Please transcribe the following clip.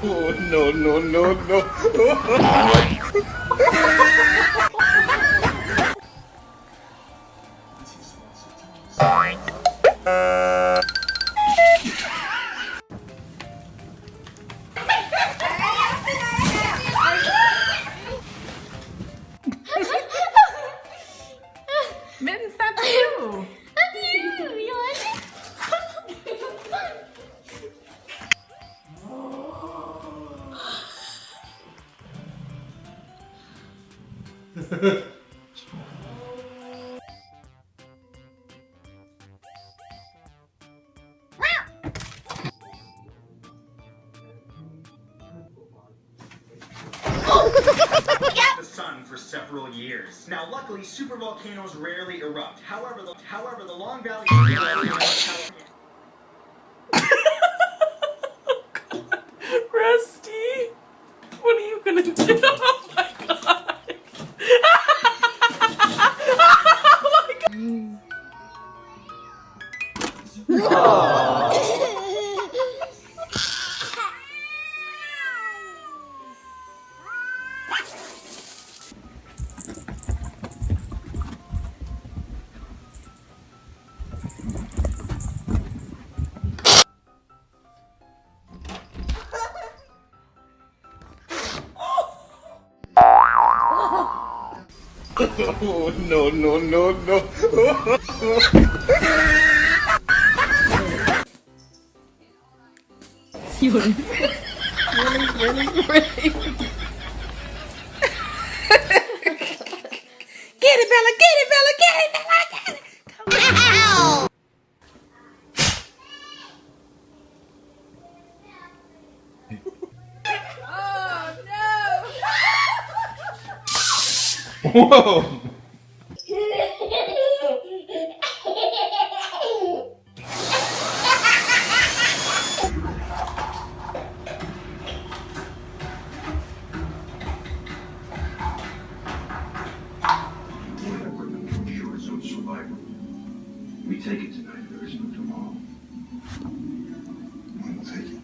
Oh, no, no, no, no. Mittens, that's you. That's you, Yon. The sun for several years. Now, luckily, supervolcanoes rarely erupt. However, the Long Valley Rusty, what are you gonna do? Oh my god. Oh, no, no, no, no. Really? Get it, Bella, get it, Bella, get it, Bella, get it. Whoa. We take it tonight, there is no tomorrow. We will take it.